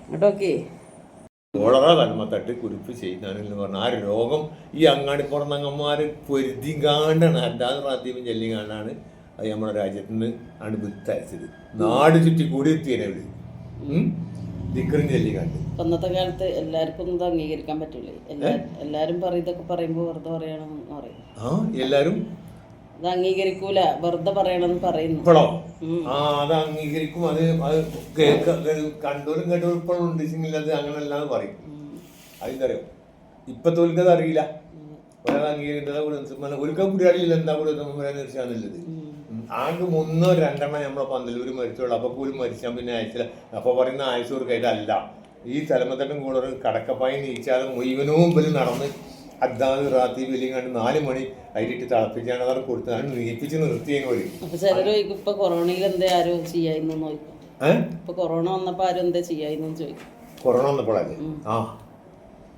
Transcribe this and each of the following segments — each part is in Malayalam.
കേട്ടോക്കെ കോളറ തന്മത്തട്ട് കുരുപ്പ് ചെയ്താണെന്ന് പറഞ്ഞാൽ ആ രോഗം ഈ അങ്ങാടിപ്പുറന്നങ്ങന്മാർ പൊരുതികാണ്ടാണ് അല്ലാതെ പ്രാർത്ഥിപ്പം ചെല്ലിക്കാണ്ടാണ് അത് നമ്മുടെ രാജ്യത്ത് നിന്ന് ആണ് വിത്തയച്ചത്. നാട് ചുറ്റി കൂടി എത്തിയനെ വിളി ദിക്കറും ചെല്ലിക്കാണ്ട്. അന്നത്തെ കാലത്ത് എല്ലാവർക്കും ഇത് അംഗീകരിക്കാൻ പറ്റൂലേ. എല്ലാരും ഇതൊക്കെ പറയുമ്പോ വെറുതെ പറയണമെന്ന് പറയും. എല്ലാരും അത് അംഗീകരിക്കൂല, വെറുതെ പറയണമെന്ന് പറയുന്നു. ഇപ്പോഴോ അത് അംഗീകരിക്കും. അത് കണ്ടോലും കേട്ടോലും ഇപ്പോഴും ഉണ്ടെങ്കിൽ അത് അങ്ങനെ അല്ലാന്ന് പറയും. അതെന്തറിയോ ഇപ്പത്തെ ഒരിക്കത് അറിയില്ല. ഒരാൾ അംഗീകരിക്കുന്നത് ഒരിക്കൽ കുടിയാടിയില്ല എന്താ കൂടെ തീർച്ചയാന്നുള്ളത്. ആകെ 1 2 നമ്മളെ പന്തലൂര് മരിച്ചുള്ളൂ. അപ്പൊ പോലും മരിച്ചാൽ പിന്നെ അയച്ചില്ല. അപ്പൊ പറയുന്ന ആയുസൂർക്കായിട്ട് അല്ല, ഈ തലമത്തട്ടും കൂടെ കടക്കപ്പായി നീച്ചാതെ മുഴുവനും മുമ്പിൽ നടന്ന് അദ്ദാൻ റാത്തി വലിയ കണ്ട് 4 മണി അരിട്ട് തിളപ്പിച്ചാണ് അവർ കൊടുത്താണ് നീപ്പിച്ച് നിർത്തിയെന്ന് പറയും. ഇപ്പൊ കൊറോണയിൽ എന്താ ആരും ചെയ്യായിരുന്നു ചോദിക്കും. ഇപ്പൊ കൊറോണ വന്നപ്പോ ആരും എന്താ ചെയ്യായിരുന്നു ചോദിക്കും. കൊറോണ വന്നപ്പോഴല്ലേ?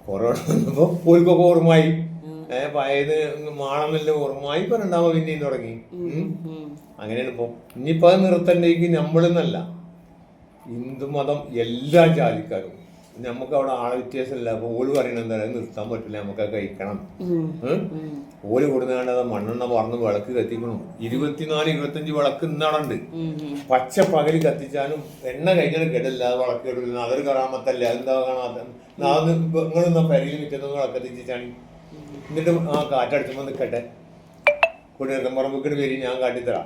കൊറോണ വന്നപ്പോ പോലിക്കൊക്കെ ഓർമ്മയായി. പയത് മാണെന്നല്ല ഓർമ്മയായി. ഇപ്പൊ രണ്ടാമത് പിന്നെയും തുടങ്ങി. അങ്ങനെയാണ് ഇപ്പൊ. ഇനിയിപ്പോ അത് നിർത്തണ്ടെങ്കിൽ നമ്മളെന്നല്ല, ഹിന്ദു മതം എല്ലാ ജാതിക്കാരും. നമുക്ക് അവിടെ ആളെ വ്യത്യാസമില്ല. അപ്പൊ ഓല് പറയണത് എന്താ, നിർത്താൻ പറ്റില്ല, നമുക്ക് അത് കഴിക്കണം. ഓല് കൊടുക്കാണ്ടത് മണ്ണെണ്ണ പറന്ന് വിളക്ക് കത്തിക്കണം. 24-25 വിളക്ക് ഇന്നടണ്ട്. പച്ച പകല് കത്തിച്ചാലും എണ്ണ കഴിഞ്ഞാലും കേടല്ല, വിളക്ക് കേടില്ല. അതൊരു കറാമത്തല്ല. അതെന്താ കാണാത്ത നിങ്ങളെന്നാ പരിയിൽ മിറ്റുന്ന വിളക്ക് കത്തിച്ചാണ്. എന്നിട്ട് കാറ്റടിച്ചുമ്പോ നിൽക്കട്ടെ, കുടിയറമ്പറമ്പൊക്കെ വരി ഞാൻ കാട്ടിത്തരാം.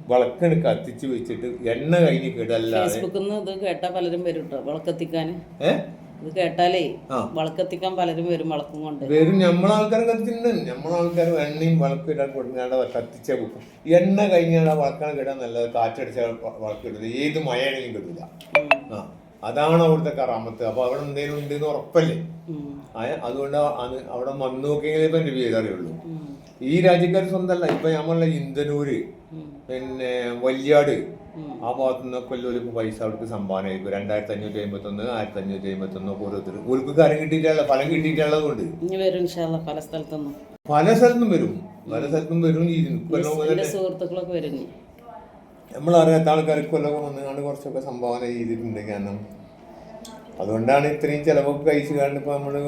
വിളക്കണ് കത്തിച്ച് വെച്ചിട്ട് എണ്ണ കഴിഞ്ഞ് കേടല്ലാതെ കേട്ടാ പലരും വരും കേട്ടോ വിളക്കത്തിക്കാൻ. ഇത് കേട്ടാലേ വിളക്കത്തിക്കാൻ പലരും വരും വിളക്കും കൊണ്ട് വരും. നമ്മളാൾക്കാർ കത്തിച്ചിട്ടുണ്ട്. നമ്മളാൾക്കാർ എണ്ണയും വിളക്കും ഇടാൻ കൊടുക്കാണ്ട് കത്തിച്ച വെക്കും. എണ്ണ കഴിഞ്ഞാൽ വിളക്കാണ് കേടാൻ നല്ലത്. കാറ്റടിച്ച വിളക്ക് കിട്ടില്ല, ഏത് മഴയാണെങ്കിലും കിട്ടില്ല. അതാണ് അവിടുത്തെ കറാമത്ത്. അപ്പൊ അവിടെ എന്തെങ്കിലും ഉണ്ടെന്ന് ഉറപ്പല്ലേ. അതുകൊണ്ട് അവിടെ വന്നു നോക്കിയെങ്കിലേ ഇപ്പൊ എന്റെ പേര് അറിയുള്ളൂ. ഈ രാജ്യക്കാർ സ്വന്തമല്ല. ഇപ്പൊ നമ്മളെ ഇന്ധനൂര്, പിന്നെ വല്യാട്, ആ ഭാഗത്തു നിന്നൊക്കെ ഒരു പൈസ അവർക്ക് സംഭാവന ആയിരിക്കും. 2551, 1551 ഓരോരുത്തർ ഒരു കാര്യം കിട്ടിയിട്ടുള്ള ഫലം കിട്ടിയിട്ടുള്ളത് കൊണ്ട് പല സ്ഥലത്തും വരും. പല സ്ഥലത്തും വരും. സുഹൃത്തുക്കളൊക്കെ വരും. നമ്മളറിയാത്ത ആൾക്കാർക്ക് കൊല്ലം വന്നുകൊണ്ട് കുറച്ചൊക്കെ സംഭാവന ചെയ്തിട്ടുണ്ട്. കാരണം അതുകൊണ്ടാണ് ഇത്രയും ചിലവൊക്കെ കഴിച്ചു കാണുന്നത്. ഇപ്പൊ നമ്മള്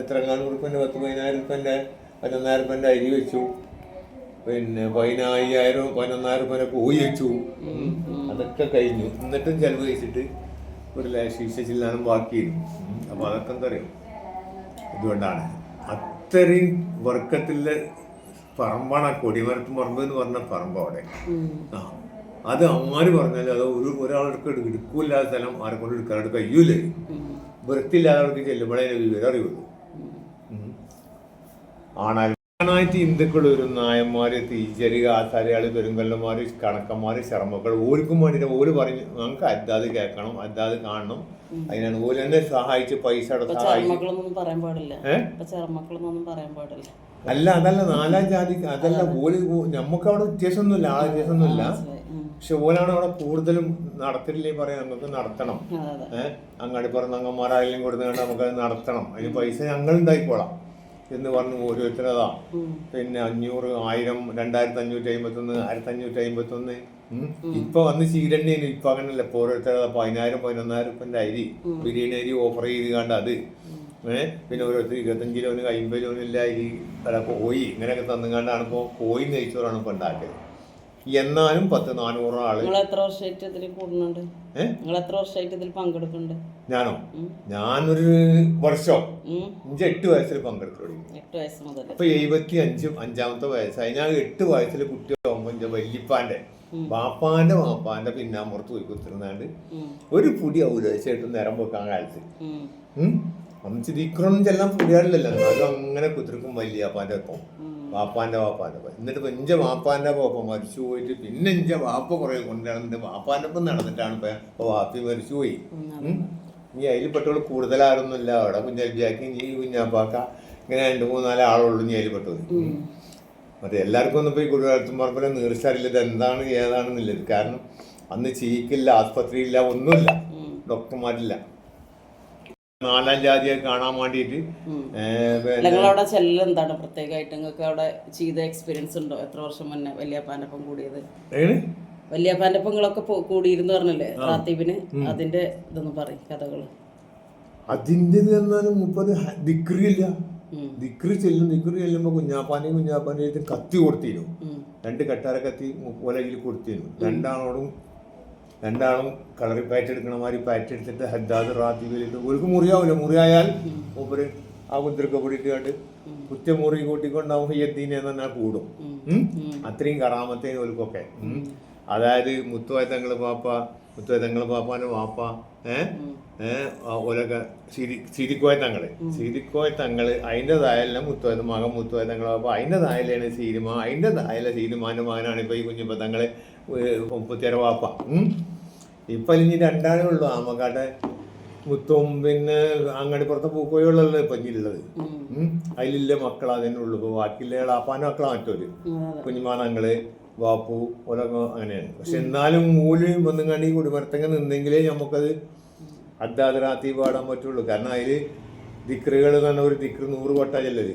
എത്രങ്ങാനും ഉറുപ്പിന്റെ 10,000 ഉറുപ്പിന്റെ 11,000 ഉറുപ്പിന്റെ അരി വെച്ചു. പിന്നെ 15,000 11,000 ഉറുപ്പിന്റെ കോഴി വെച്ചു. അതൊക്കെ കഴിഞ്ഞു. എന്നിട്ടും ചെലവ് കഴിച്ചിട്ട് ഒരു ശീർഷില്ലാനും ബാക്കിയിരുന്നു. അപ്പൊ അതൊക്കെ എന്താ പറയുക, ഇതുകൊണ്ടാണ് അത്രയും വർക്കത്തിലെ പറമ്പാണ് ആ കൊടിമരത്ത് പറമ്പ് എന്ന് പറഞ്ഞ പറമ്പ് അവിടെ. അത് ആര് പറഞ്ഞാലും അത് ഒരാൾക്ക് എടുക്കൂല്ലാത്ത സ്ഥലം ആരെ കൊണ്ട് എടുക്കാനായിട്ട് കഴിയൂലേ. വൃത്തിയില്ലാതെ അവർക്ക് ചെല്ലുമ്പോഴേ വിവരം അറിയുള്ളൂ. ആണായിട്ട് ഹിന്ദുക്കൾ ഒരു നായന്മാര്, തീച്ചരി, ആസാരിയാള്, പെരുങ്കല്ലന്മാര്, കണക്കന്മാര്, ശർമ്മക്കൾ ഓർക്കും വേണ്ടിയിട്ട് ഓര് പറഞ്ഞു നമുക്ക് അതാത് കേൾക്കണം, അതാത് കാണണം. അതിനാണ് ഓര് തന്നെ സഹായിച്ച് പൈസ അല്ല അതല്ല 4-ാം ജാതി അതല്ല. ഓല് നമുക്ക് അവിടെ വ്യത്യാസമൊന്നുമില്ല, ആളെ വ്യത്യാസമൊന്നുമില്ല. പക്ഷെ ഓലാണ് അവിടെ കൂടുതലും നടത്തില്ലേ പറയാം. നമുക്ക് നടത്തണം. അങ്ങാടിപ്പുറന്നങ്ങന്മാരായാലും കൊടുത്തുകൊണ്ട് നമുക്കത് നടത്തണം. അതിന് പൈസ ഞങ്ങൾ ഉണ്ടായിക്കോളാം എന്ന് പറഞ്ഞു ഓരോരുത്തരതാ. പിന്നെ 500, 1000, 2551, 1551. ഇപ്പൊ വന്ന് ചീരണ്ടേനു. ഇപ്പൊ അങ്ങനല്ല. ഇപ്പൊ ഓരോരുത്തരതാ 10,000, 11,000 ഉറുപ്പിന്റെ അരി, ബിരിയാണി അരി ഓഫർ ചെയ്ത് കണ്ട് അത്. പിന്നെ ഓരോരുത്തർ 25 കിലോന് 50 കിലോനില്ല അരി, കോഴി ഇങ്ങനെയൊക്കെ തന്നുകൊണ്ടാണ് ഇപ്പൊ കോഴി നെയ്ച്ചോറാണ് ഇപ്പൊ ഉണ്ടാക്കിയത്. എന്നാലും 10-400 ആള്. ഞാനോ? ഞാനൊരു വർഷം 8 വയസ്സിൽ പങ്കെടുത്തു. ഇപ്പൊ 75 വയസ്സായി. ഞാൻ 8 വയസ്സിൽ കുട്ടിയാകുമ്പോ എന്റെ വല്യപ്പാന്റെ വാപ്പാന്റെ പിന്നാമ്പുറത്ത് പോയി കുത്തിരുന്നാണ്ട് ഒരു പുടി ഔരച്ചായിട്ട് നിരം വെക്കാൻ കാലത്ത് അമ്മച്ച് ദിക്രൊന്നും ചെല്ലാൻ പുടിയാടില്ലല്ലോ. എന്നാലും അങ്ങനെ കുത്തിരിക്കും വല്യപ്പാന്റെ ഒപ്പം, വാപ്പാന്റെ എന്നിട്ട് ഇപ്പൊ എന്റെ വാപ്പാന്റെ ഒപ്പം മരിച്ചു പോയിട്ട് പിന്നെ എന്റെ വാപ്പ കുറെ കൊണ്ടുവന്നിട്ട് വാപ്പാന്റെ ഒപ്പം നടന്നിട്ടാണ് ഇപ്പൊ വാപ്പി മരിച്ചു പോയി. ഇനി അതിൽ പെട്ടോളൂ കൂടുതലാരൊന്നുമില്ല. അവിടെ കുഞ്ഞാക്കി നീ കുഞ്ഞാപ്പാക്ക ഇങ്ങനെ 2-3-4 ആളുള്ളൂ ഇനി അതിൽ പെട്ടത്. മറ്റേ എല്ലാവർക്കും ഒന്നും പോയി കുടികാലത്തും പറമ്പിലെ നീർച്ചറിയില്ല ഇത് എന്താണ് ഏതാണെന്നില്ലത്. കാരണം അന്ന് ചീക്കില്ല, ആസ്പത്രിയില്ല, ഒന്നുമില്ല, ഡോക്ടർമാരില്ല. 4-ാം ജാതിയെ കാണാൻ വേണ്ടിട്ട് എന്താണ് പ്രത്യേകമായിട്ട് നിങ്ങൾക്ക് അവിടെ ചെയ്ത എക്സ്പീരിയൻസ് ഉണ്ടോ? എത്ര വർഷം മുന്നേ വല്യപ്പാനൊപ്പം കൂടിയത്? വല്യപ്പാന്റെ പെങ്ങളൊക്കെ കൂടിയിരുന്നു പറഞ്ഞല്ലേ റാത്തീബിന്, അതിന്റെ ഇതൊന്നും പറയും കഥകള്. അതിൻ്റെ എന്നാലും മുപ്പത് ദിക്റിയില്ല. ദിക്റി ചെല്ലുമ്പോ കുഞ്ഞാപ്പാനെയും കത്തി കൊടുത്തിരുന്നു. 2 കട്ടാര കത്തി ഒലയിൽ കൊടുത്തിരുന്നു. രണ്ടാളും കളറി പാറ്റ് എടുക്കണ മാതിരി പാറ്റ് എടുത്തിട്ട് ഹദ്ദാദ് റാത്തീബിലിട്ട് ഒരു മുറിയാവില്ല. മുറിയായാൽ മൂപ്പര് ആ മുദ്രക്ക് പൊടിയിട്ട് കുറ്റമുറി കൂട്ടിക്കൊണ്ടാവും ഹയ്യത്തീനെ തന്നെ കൂടും. അത്രയും കറാമത്തേന് ഓൽക്കൊക്കെ. അതായത് മുത്തുവായ തങ്ങള് പാപ്പാന്റെ വാപ്പ ഓലൊക്കെ സിരിക്കോയ തങ്ങള് അതിൻ്റെതായല്ല മകൻ മുത്തുവായ തങ്ങളെ പാപ്പ അതിൻ്റെതായാലാണ് സീരിമ, അതിൻ്റെതായാല സീരിമാന്റെ മകനാണ് ഇപ്പൊ ഈ കുഞ്ഞിപ്പ തങ്ങള് 30 വാപ്പ. ഇപ്പൊ ഇനി 2 ആളേ ഉള്ളു. ആമക്കാട്ടെ മുത്തും പിന്നെ അങ്ങാടി പുറത്തെ പൂക്കോയുള്ളല്ലോ ഇപ്പൊ ഇനിയുള്ളത്. അതിലില്ല മക്കളാ തന്നെ ഉള്ളു. ഇപ്പൊ ബാക്കിയുള്ള ആപ്പാന്റെ മക്കളാ മറ്റൊരു കുഞ്ഞുമാനങ്ങള് വാപ്പു ഓലൊക്കെ അങ്ങനെയാണ്. പക്ഷെ എന്നാലും മൂലയും വന്നും കണ്ടി കുടിമരത്തങ്ങ നിന്നെങ്കിലേ നമുക്കത് ഹദ്ദാദ് റാത്തീബ് പാടാൻ പറ്റുള്ളൂ. കാരണം അതില് ദിക്റുകൾ എന്ന് പറഞ്ഞ ഒരു ദിക്റ് 100 വട്ട ചെല്ലല്.